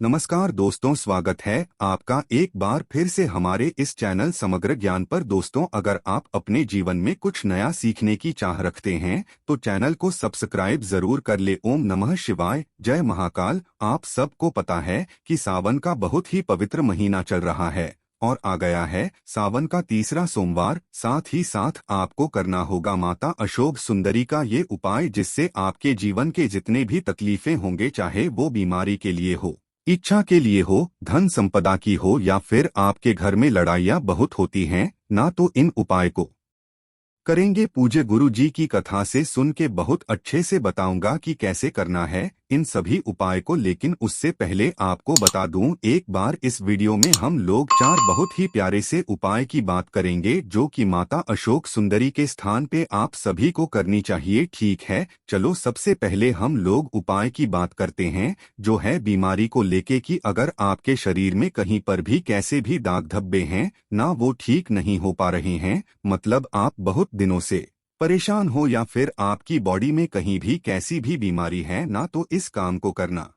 नमस्कार दोस्तों, स्वागत है आपका एक बार फिर से हमारे इस चैनल समग्र ज्ञान पर। दोस्तों, अगर आप अपने जीवन में कुछ नया सीखने की चाह रखते हैं तो चैनल को सब्सक्राइब जरूर कर ले। ओम नमः शिवाय, जय महाकाल। आप सबको पता है कि सावन का बहुत ही पवित्र महीना चल रहा है और आ गया है सावन का तीसरा सोमवार। साथ ही साथ आपको करना होगा माता अशोक सुंदरी का ये उपाय, जिससे आपके जीवन के जितने भी तकलीफें होंगे, चाहे वो बीमारी के लिए हो, इच्छा के लिए हो, धन संपदा की हो, या फिर आपके घर में लड़ाइयाँ बहुत होती हैं ना, तो इन उपाय को करेंगे। पूज्य गुरु जी की कथा से सुन के बहुत अच्छे से बताऊंगा कि कैसे करना है इन सभी उपाय को। लेकिन उससे पहले आपको बता दूं, एक बार इस वीडियो में हम लोग 4 बहुत ही प्यारे से उपाय की बात करेंगे जो कि माता अशोक सुंदरी के स्थान पे आप सभी को करनी चाहिए। ठीक है, चलो सबसे पहले हम लोग उपाय की बात करते हैं, जो है बीमारी को लेके कि अगर आपके शरीर में कहीं पर भी कैसे भी दाग धब्बे हैं ना, वो ठीक नहीं हो पा रहे हैं, मतलब आप बहुत दिनों से परेशान हो, या फिर आपकी बॉडी में कहीं भी कैसी भी बीमारी है ना, तो इस काम को करना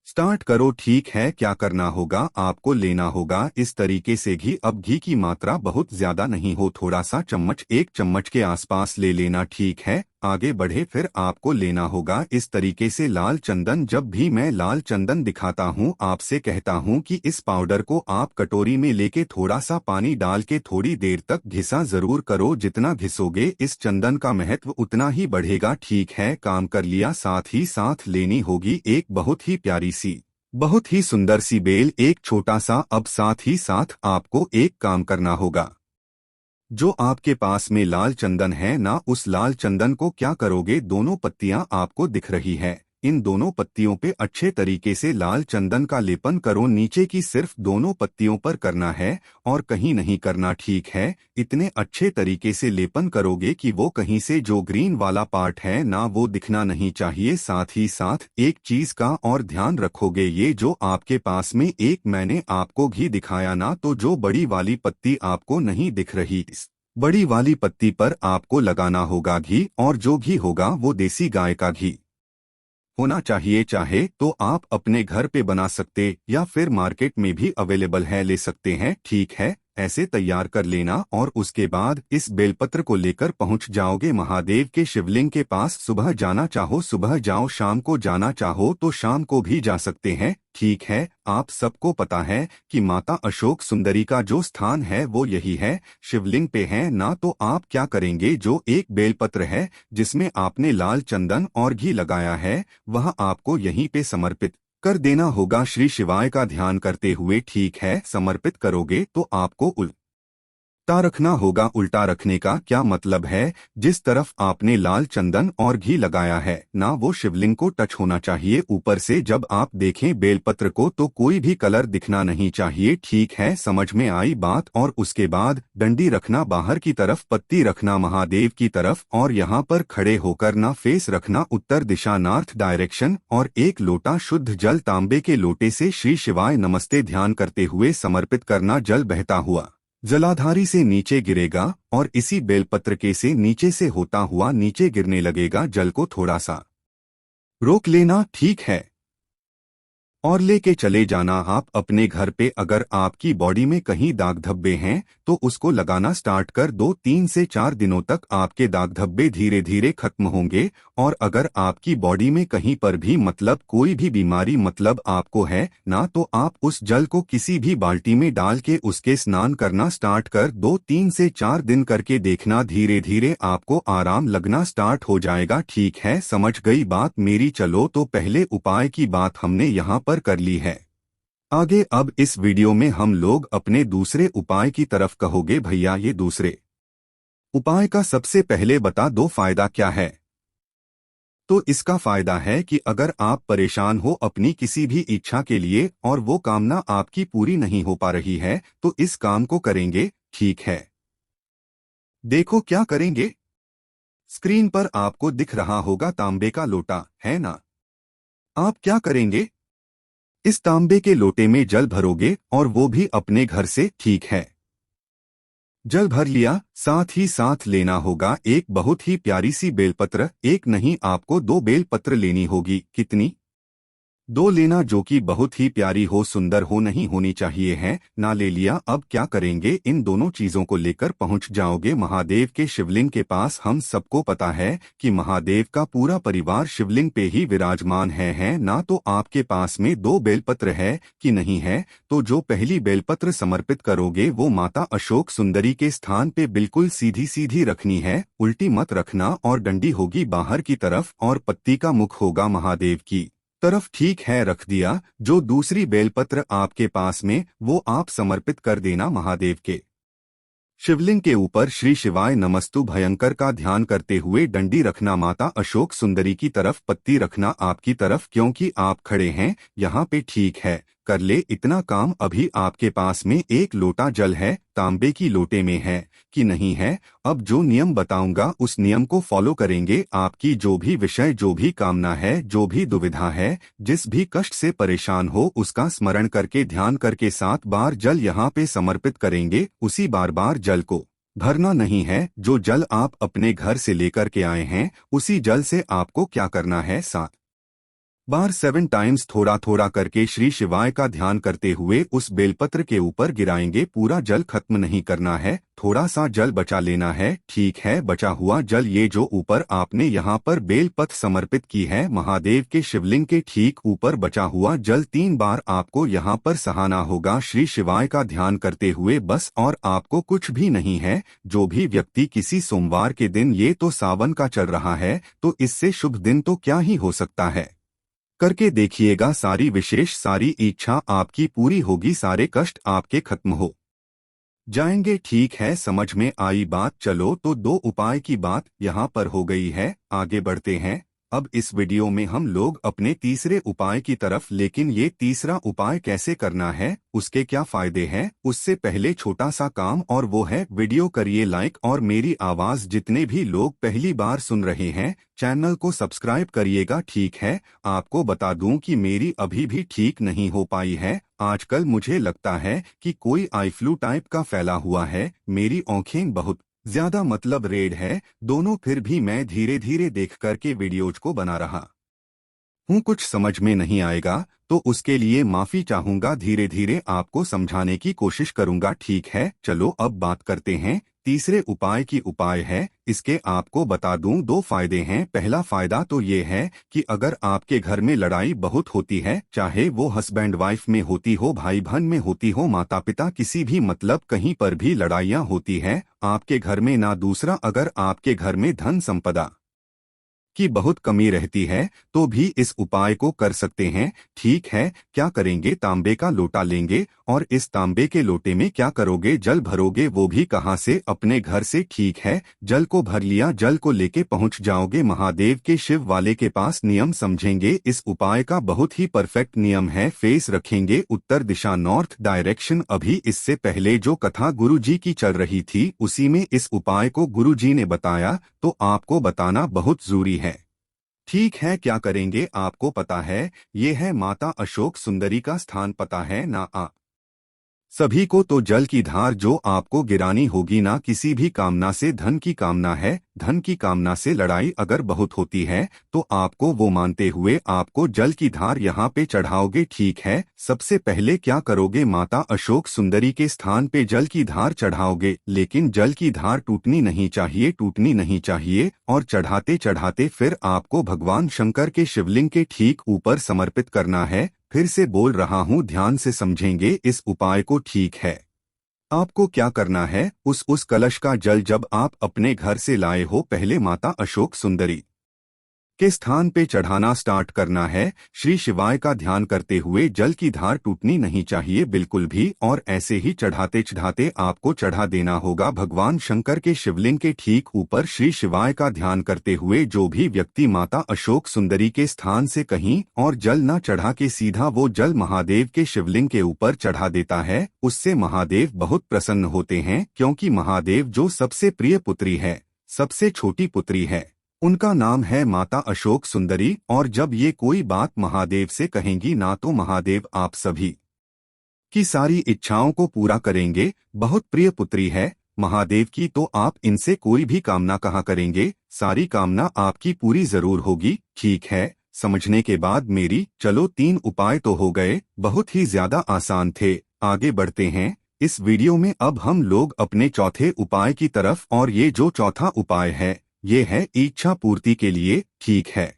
स्टार्ट करो। ठीक है, क्या करना होगा, आपको लेना होगा इस तरीके से घी। अब घी की मात्रा बहुत ज्यादा नहीं हो, थोड़ा सा चम्मच, 1 चम्मच के आसपास ले लेना। ठीक है, आगे बढ़े। फिर आपको लेना होगा इस तरीके से लाल चंदन। जब भी मैं लाल चंदन दिखाता हूँ, आपसे कहता हूँ कि इस पाउडर को आप कटोरी में लेके थोड़ा सा पानी डाल के थोड़ी देर तक घिसा जरूर करो। जितना घिसोगे इस चंदन का महत्व उतना ही बढ़ेगा। ठीक है, काम कर लिया। साथ ही साथ लेनी होगी एक बहुत ही प्यारी सी, बहुत ही सुंदर सी बेल, एक छोटा सा। अब साथ ही साथ आपको एक काम करना होगा, जो आपके पास में लाल चंदन है ना, उस लाल चंदन को क्या करोगे, दोनों पत्तियां आपको दिख रही है, इन दोनों पत्तियों पे अच्छे तरीके से लाल चंदन का लेपन करो। नीचे की सिर्फ दोनों पत्तियों पर करना है और कहीं नहीं करना। ठीक है, इतने अच्छे तरीके से लेपन करोगे कि वो कहीं से जो ग्रीन वाला पार्ट है ना, वो दिखना नहीं चाहिए। साथ ही साथ एक चीज का और ध्यान रखोगे, ये जो आपके पास में एक मैंने आपको घी दिखाया ना, तो जो बड़ी वाली पत्ती आपको नहीं दिख रही, इस बड़ी वाली पत्ती पर आपको लगाना होगा घी। और जो घी होगा वो देसी गाय का घी होना चाहिए। चाहे तो आप अपने घर पे बना सकते या फिर मार्केट में भी अवेलेबल है, ले सकते हैं। ठीक है, ऐसे तैयार कर लेना और उसके बाद इस बेलपत्र को लेकर पहुंच जाओगे महादेव के शिवलिंग के पास। सुबह जाना चाहो सुबह जाओ, शाम को जाना चाहो तो शाम को भी जा सकते हैं। ठीक है, आप सबको पता है कि माता अशोक सुंदरी का जो स्थान है वो यही है, शिवलिंग पे है ना। तो आप क्या करेंगे, जो एक बेलपत्र है जिसमें आपने लाल चंदन और घी लगाया है, वह आपको यहीं पे समर्पित कर देना होगा, श्री शिवाय का ध्यान करते हुए। ठीक है, समर्पित करोगे तो आपको उल्टा रखना होगा। उल्टा रखने का क्या मतलब है, जिस तरफ आपने लाल चंदन और घी लगाया है ना, वो शिवलिंग को टच होना चाहिए ऊपर से। जब आप देखें बेलपत्र को तो कोई भी कलर दिखना नहीं चाहिए। ठीक है, समझ में आई बात। और उसके बाद डंडी रखना बाहर की तरफ, पत्ती रखना महादेव की तरफ, और यहाँ पर खड़े होकर ना फेस रखना उत्तर दिशा, नॉर्थ डायरेक्शन, और एक लोटा शुद्ध जल तांबे के लोटे से श्री शिवाय नमस्ते ध्यान करते हुए समर्पित करना। जल बहता हुआ जलाधारी से नीचे गिरेगा और इसी बेलपत्र के से नीचे से होता हुआ नीचे गिरने लगेगा। जल को थोड़ा सा रोक लेना। ठीक है, और लेके चले जाना आप अपने घर पे। अगर आपकी बॉडी में कहीं दाग धब्बे हैं तो उसको लगाना स्टार्ट कर दो। 3 से 4 दिनों तक आपके दाग धब्बे धीरे धीरे खत्म होंगे। और अगर आपकी बॉडी में कहीं पर भी मतलब कोई भी बीमारी मतलब आपको है ना, तो आप उस जल को किसी भी बाल्टी में डाल के उसके स्नान करना स्टार्ट कर दो। 3 से 4 दिन करके देखना, धीरे धीरे आपको आराम लगना स्टार्ट हो जाएगा। ठीक है, समझ गई बात मेरी। चलो, तो पहले उपाय की बात हमने यहाँ पर कर ली है, आगे अब इस वीडियो में हम लोग अपने दूसरे उपाय की तरफ। कहोगे भैया ये दूसरे उपाय का सबसे पहले बता दो फायदा क्या है। तो इसका फायदा है कि अगर आप परेशान हो अपनी किसी भी इच्छा के लिए और वो कामना आपकी पूरी नहीं हो पा रही है, तो इस काम को करेंगे। ठीक है, देखो क्या करेंगे। स्क्रीन पर आपको दिख रहा होगा तांबे का लोटा, है ना। आप क्या करेंगे, इस तांबे के लोटे में जल भरोगे और वो भी अपने घर से। ठीक है, जल भर लिया। साथ ही साथ लेना होगा एक बहुत ही प्यारी सी बेलपत्र। एक नहीं, आपको 2 बेलपत्र लेनी होगी। कितनी, दो लेना जो कि बहुत ही प्यारी हो, सुंदर हो, नहीं होनी चाहिए है। ना ले लिया, अब क्या करेंगे? इन दोनों चीजों को लेकर पहुंच जाओगे महादेव के शिवलिंग के पास। हम सबको पता है कि महादेव का पूरा परिवार शिवलिंग पे ही विराजमान है ना? तो आपके पास में दो बेलपत्र है कि नहीं है? तो जो पहली बेलपत्र समर्पित करोगे वो माता अशोक सुंदरी के स्थान पे बिल्कुल सीधी सीधी रखनी है, उल्टी मत रखना। और डंडी होगी बाहर की तरफ और पत्ती का मुख होगा महादेव की तरफ। ठीक है, रख दिया। जो दूसरी बेलपत्र आपके पास में वो आप समर्पित कर देना महादेव के शिवलिंग के ऊपर। श्री शिवाय नमस्तु भयंकर का ध्यान करते हुए डंडी रखना माता अशोक सुंदरी की तरफ, पत्ती रखना आपकी तरफ, क्योंकि आप खड़े हैं यहाँ पे। ठीक है, कर ले इतना काम। अभी आपके पास में एक लोटा जल है, तांबे की लोटे में है कि नहीं है? अब जो नियम बताऊंगा उस नियम को फॉलो करेंगे। आपकी जो भी विषय, जो भी कामना है, जो भी दुविधा है, जिस भी कष्ट से परेशान हो, उसका स्मरण करके ध्यान करके 7 बार जल यहाँ पे समर्पित करेंगे। उसी बार बार जल को भरना नहीं है। जो जल आप अपने घर से लेकर के आए हैं उसी जल से आपको क्या करना है, 7 बार 7 टाइम्स थोड़ा थोड़ा करके श्री शिवाय का ध्यान करते हुए उस बेलपत्र के ऊपर गिराएंगे। पूरा जल खत्म नहीं करना है, थोड़ा सा जल बचा लेना है। ठीक है, बचा हुआ जल ये जो ऊपर आपने यहाँ पर बेलपत्र समर्पित की है महादेव के शिवलिंग के ठीक ऊपर, बचा हुआ जल 3 बार आपको यहाँ पर सहाना होगा श्री शिवाय का ध्यान करते हुए, बस। और आपको कुछ भी नहीं है। जो भी व्यक्ति किसी सोमवार के दिन, ये तो सावन का चल रहा है तो इससे शुभ दिन तो क्या ही हो सकता है, करके देखिएगा। सारी विशेष, सारी इच्छा आपकी पूरी होगी, सारे कष्ट आपके खत्म हो जाएंगे। ठीक है, समझ में आई बात। चलो तो 2 उपाय की बात यहाँ पर हो गई है, आगे बढ़ते हैं। अब इस वीडियो में हम लोग अपने तीसरे उपाय की तरफ। लेकिन ये तीसरा उपाय कैसे करना है, उसके क्या फायदे हैं, उससे पहले छोटा सा काम, और वो है वीडियो करिए लाइक। और मेरी आवाज जितने भी लोग पहली बार सुन रहे हैं, चैनल को सब्सक्राइब करिएगा। ठीक है, आपको बता दूं कि मेरी अभी भी ठीक नहीं हो पाई है। आजकल मुझे लगता है कि कोई आई फ्लू टाइप का फैला हुआ है। मेरी आंखें बहुत ज्यादा मतलब रेड है दोनों, फिर भी मैं धीरे धीरे देख करके वीडियोज को बना रहा हूँ। कुछ समझ में नहीं आएगा तो उसके लिए माफी चाहूंगा, धीरे धीरे आपको समझाने की कोशिश करूंगा। ठीक है, चलो अब बात करते हैं तीसरे उपाय की। उपाय है इसके, आपको बता दूं 2 फायदे हैं। पहला फायदा तो ये है कि अगर आपके घर में लड़ाई बहुत होती है, चाहे वो हस्बैंड वाइफ में होती हो, भाई बहन में होती हो, माता पिता, किसी भी मतलब कहीं पर भी लड़ाइयाँ होती है आपके घर में ना। दूसरा, अगर आपके घर में धन संपदा की बहुत कमी रहती है तो भी इस उपाय को कर सकते हैं। ठीक है, क्या करेंगे? तांबे का लोटा लेंगे और इस तांबे के लोटे में क्या करोगे? जल भरोगे। वो भी कहाँ से? अपने घर से। ठीक है, जल को भर लिया, जल को लेके पहुंच जाओगे महादेव के शिव वाले के पास। नियम समझेंगे इस उपाय का, बहुत ही परफेक्ट नियम है। फेस रखेंगे उत्तर दिशा, नॉर्थ डायरेक्शन। अभी इससे पहले जो कथा गुरुजी की चल रही थी उसी में इस उपाय को गुरुजी ने बताया, तो आपको बताना बहुत जरूरी है। ठीक है, क्या करेंगे? आपको पता है ये है माता अशोक सुंदरी का स्थान, पता है ना आप सभी को? तो जल की धार जो आपको गिरानी होगी ना, किसी भी कामना से, धन की कामना है, धन की कामना से लड़ाई अगर बहुत होती है तो आपको वो मानते हुए आपको जल की धार यहाँ पे चढ़ाओगे। ठीक है, सबसे पहले क्या करोगे? माता अशोक सुंदरी के स्थान पे जल की धार चढ़ाओगे, लेकिन जल की धार टूटनी नहीं चाहिए, टूटनी नहीं चाहिए। और चढ़ाते चढ़ाते फिर आपको भगवान शंकर के शिवलिंग के ठीक ऊपर समर्पित करना है। फिर से बोल रहा हूँ, ध्यान से समझेंगे इस उपाय को। ठीक है, आपको क्या करना है? उस कलश का जल जब आप अपने घर से लाए हो, पहले माता अशोक सुंदरी के स्थान पे चढ़ाना स्टार्ट करना है। श्री शिवाय का ध्यान करते हुए, जल की धार टूटनी नहीं चाहिए बिल्कुल भी। और ऐसे ही चढ़ाते चढ़ाते आपको चढ़ा देना होगा भगवान शंकर के शिवलिंग के ठीक ऊपर। श्री शिवाय का ध्यान करते हुए जो भी व्यक्ति माता अशोक सुंदरी के स्थान से कहीं और जल न चढ़ा के सीधा वो जल महादेव के शिवलिंग के ऊपर चढ़ा देता है, उससे महादेव बहुत प्रसन्न होते हैं। क्योंकि महादेव जो सबसे प्रिय पुत्री है, सबसे छोटी पुत्री है, उनका नाम है माता अशोक सुंदरी। और जब ये कोई बात महादेव से कहेंगी ना तो महादेव आप सभी की सारी इच्छाओं को पूरा करेंगे। बहुत प्रिय पुत्री है महादेव की, तो आप इनसे कोई भी कामना कहा करेंगे, सारी कामना आपकी पूरी जरूर होगी। ठीक है, समझने के बाद मेरी चलो 3 उपाय तो हो गए, बहुत ही ज्यादा आसान थे। आगे बढ़ते हैं इस वीडियो में। अब हम लोग अपने चौथे उपाय की तरफ, और ये जो चौथा उपाय है ये है इच्छा पूर्ति के लिए। ठीक है,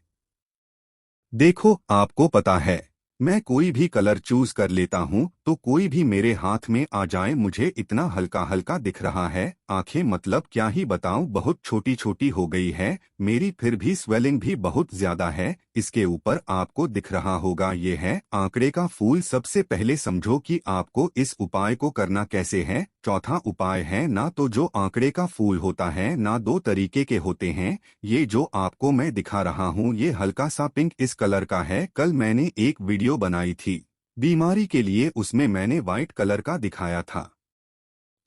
देखो आपको पता है मैं कोई भी कलर चूज कर लेता हूँ तो कोई भी मेरे हाथ में आ जाए, मुझे इतना हल्का हल्का दिख रहा है। आंखें मतलब क्या ही बताऊं, बहुत छोटी छोटी हो गई है मेरी, फिर भी स्वेलिंग भी बहुत ज्यादा है। इसके ऊपर आपको दिख रहा होगा ये है आंकड़े का फूल। सबसे पहले समझो कि आपको इस उपाय को करना कैसे है। चौथा उपाय है ना तो जो आंकड़े का फूल होता है ना, दो तरीके के होते हैं। ये जो आपको मैं दिखा रहा हूँ ये हल्का सा पिंक इस कलर का है। कल मैंने एक वीडियो बनाई थी बीमारी के लिए, उसमें मैंने व्हाइट कलर का दिखाया था।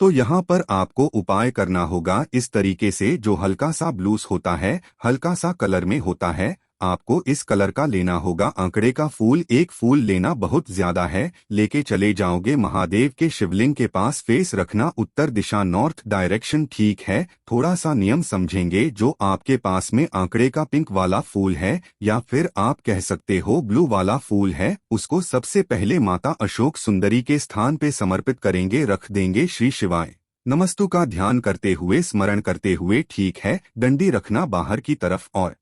तो यहाँ पर आपको उपाय करना होगा इस तरीके से। जो हल्का सा ब्लूस होता है, हल्का सा कलर में होता है, आपको इस कलर का लेना होगा। आंकड़े का फूल एक फूल लेना बहुत ज्यादा है, लेके चले जाओगे महादेव के शिवलिंग के पास। फेस रखना उत्तर दिशा, नॉर्थ डायरेक्शन। ठीक है, थोड़ा सा नियम समझेंगे। जो आपके पास में आंकड़े का पिंक वाला फूल है या फिर आप कह सकते हो ब्लू वाला फूल है, उसको सबसे पहले माता अशोक सुंदरी के स्थान पे समर्पित करेंगे, रख देंगे। श्री शिवाय नमस्तु का ध्यान करते हुए, स्मरण करते हुए। ठीक है, डंडी रखना बाहर की तरफ, और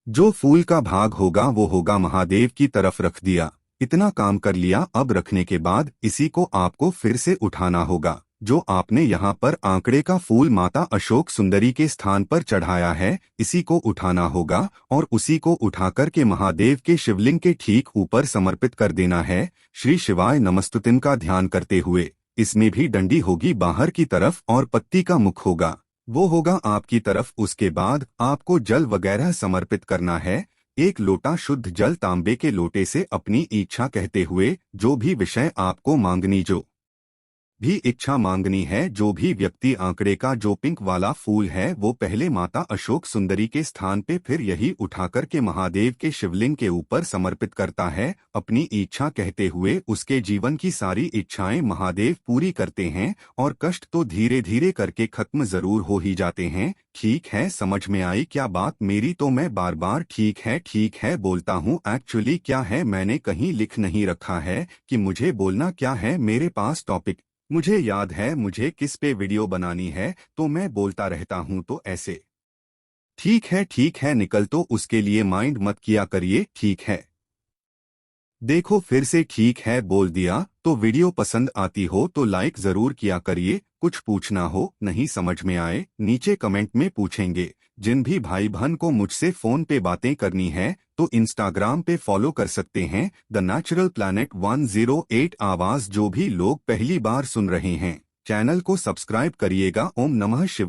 जो फूल का भाग होगा वो होगा महादेव की तरफ रख दिया। इतना काम कर लिया। अब रखने के बाद इसी को आपको फिर से उठाना होगा। जो आपने यहाँ पर आंकड़े का फूल माता अशोक सुंदरी के स्थान पर चढ़ाया है, इसी को उठाना होगा और उसी को उठाकर के महादेव के शिवलिंग के ठीक ऊपर समर्पित कर देना है। श्री शिवाय नमस्तुतिम का ध्यान करते हुए। इसमें भी डंडी होगी बाहर की तरफ और पत्ती का मुख होगा, वो होगा आपकी तरफ। उसके बाद आपको जल वगैरह समर्पित करना है। एक लोटा शुद्ध जल तांबे के लोटे से अपनी इच्छा कहते हुए, जो भी विषय आपको मांगनी, जो भी इच्छा मांगनी है, जो भी व्यक्ति आंकड़े का जो पिंक वाला फूल है वो पहले माता अशोक सुंदरी के स्थान पे, फिर यही उठाकर के महादेव के शिवलिंग के ऊपर समर्पित करता है अपनी इच्छा कहते हुए। उसके जीवन की सारी इच्छाएं महादेव पूरी करते हैं और कष्ट तो धीरे धीरे करके खत्म जरूर हो ही जाते हैं। ठीक है, समझ में आई क्या बात मेरी? तो मैं बार बार ठीक है बोलता हूँ। एक्चुअली क्या है, मैंने कहीं लिख नहीं रखा है कि मुझे बोलना क्या है। मेरे पास टॉपिक मुझे याद है मुझे किस पे वीडियो बनानी है, तो मैं बोलता रहता हूँ। तो ऐसे ठीक है निकल, तो उसके लिए माइंड मत किया करिए। ठीक है, देखो फिर से ठीक है बोल दिया। तो वीडियो पसंद आती हो तो लाइक जरूर किया करिए। कुछ पूछना हो, नहीं समझ में आए, नीचे कमेंट में पूछेंगे। जिन भी भाई बहन को मुझसे फोन पे बातें करनी है तो इंस्टाग्राम पे फॉलो कर सकते हैं, द नेचुरल प्लैनेट 108 आवाज। जो भी लोग पहली बार सुन रहे हैं चैनल को सब्सक्राइब करिएगा। ओम नमः शिवाय।